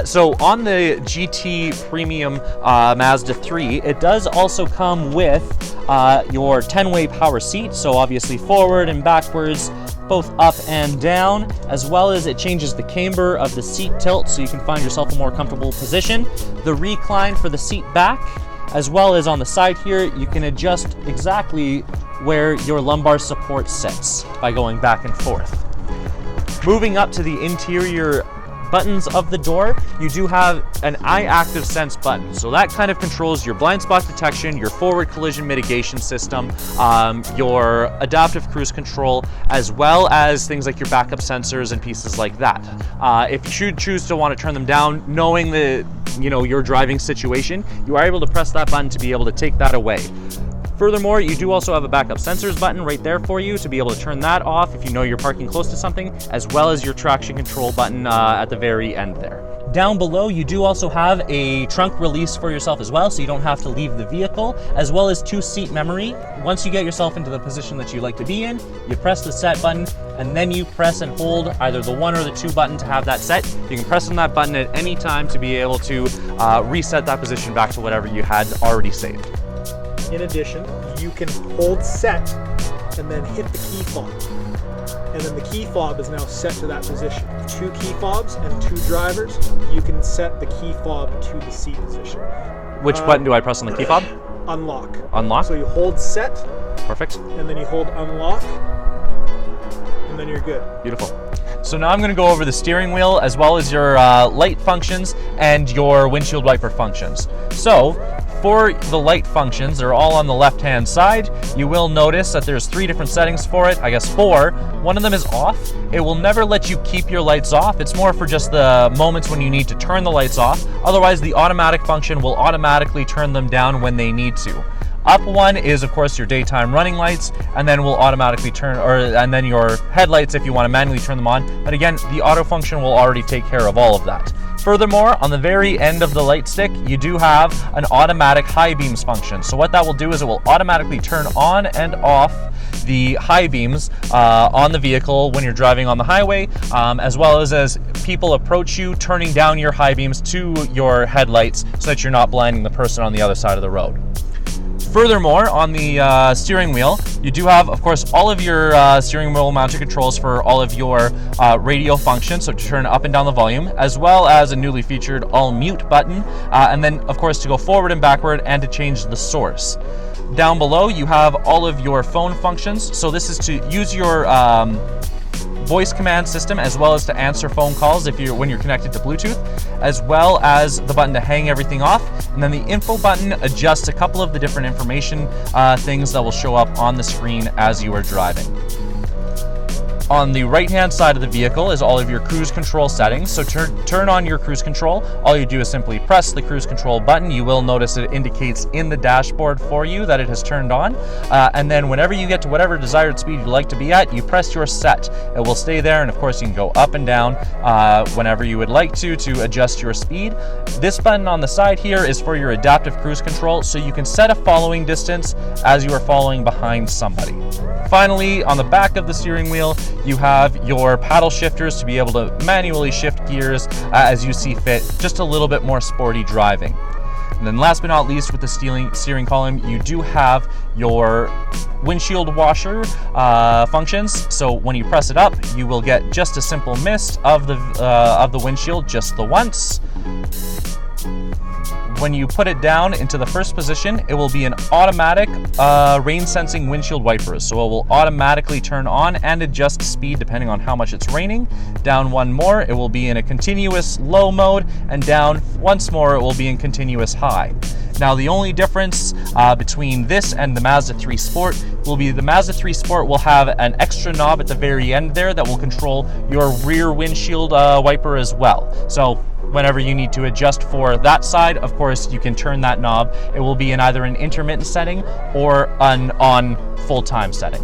So on the GT Premium Mazda 3, it does also come with your 10-way power seat, so obviously forward and backwards, both up and down, as well as it changes the camber of the seat tilt so you can find yourself a more comfortable position. The recline for the seat back, as well as on the side here, you can adjust exactly where your lumbar support sits by going back and forth. Moving up to the interior buttons of the door, you do have an eye active sense button. So that kind of controls your blind spot detection, your forward collision mitigation system, your adaptive cruise control, as well as things like your backup sensors and pieces like that. If you should choose to want to turn them down, knowing the your driving situation, you are able to press that button to be able to take that away. Furthermore, you do also have a backup sensors button right there for you to be able to turn that off if you know you're parking close to something, as well as your traction control button at the very end there. Down below, you do also have a trunk release for yourself as well, so you don't have to leave the vehicle, as well as 2-seat memory. Once you get yourself into the position that you like to be in, you press the set button, and then you press and hold either the 1 or the 2 button to have that set. You can press on that button at any time to be able to reset that position back to whatever you had already saved. In addition, you can hold set and then hit the key fob. And then the key fob is now set to that position. 2 key fobs and 2 drivers, you can set the key fob to the seat position. Which button do I press on the key fob? Unlock. Unlock? So you hold set. Perfect. And then you hold unlock, and then you're good. Beautiful. So now I'm going to go over the steering wheel as well as your light functions and your windshield wiper functions. So for the light functions, they're all on the left-hand side. You will notice that there's 3 different settings for it, I guess 4. One of them is off. It will never let you keep your lights off. It's more for just the moments when you need to turn the lights off. Otherwise, the automatic function will automatically turn them down when they need to. Up one is, of course, your daytime running lights, and then will automatically turn, and then your headlights if you want to manually turn them on. But again, the auto function will already take care of all of that. Furthermore, on the very end of the light stick, you do have an automatic high beams function. So what that will do is it will automatically turn on and off the high beams on the vehicle when you're driving on the highway, as well as people approach you, turning down your high beams to your headlights so that you're not blinding the person on the other side of the road. Furthermore, on the steering wheel, you do have, of course, all of your steering wheel mounted controls for all of your radio functions, so to turn up and down the volume, as well as a newly featured all mute button, and then, of course, to go forward and backward and to change the source. Down below, you have all of your phone functions, so this is to use your voice command system as well as to answer phone calls when you're connected to Bluetooth, as well as the button to hang everything off, and then the info button adjusts a couple of the different information things that will show up on the screen as you are driving. On the right-hand side of the vehicle is all of your cruise control settings. So turn on your cruise control. All you do is simply press the cruise control button. You will notice it indicates in the dashboard for you that it has turned on. And then whenever you get to whatever desired speed you'd like to be at, you press your set. It will stay there, and of course you can go up and down whenever you would like to adjust your speed. This button on the side here is for your adaptive cruise control, so you can set a following distance as you are following behind somebody. Finally, on the back of the steering wheel, you have your paddle shifters to be able to manually shift gears as you see fit, just a little bit more sporty driving. And then last but not least, with the steering column, you do have your windshield washer functions. So when you press it up, you will get just a simple mist of the windshield just the once. When you put it down into the first position, it will be an automatic rain sensing windshield wipers. So it will automatically turn on and adjust speed depending on how much it's raining. Down one more, it will be in a continuous low mode, and down once more, it will be in continuous high. Now, the only difference between this and the Mazda 3 Sport will be the Mazda 3 Sport will have an extra knob at the very end there that will control your rear windshield wiper as well. So whenever you need to adjust for that side, of course, you can turn that knob. It will be in either an intermittent setting or an on full-time setting.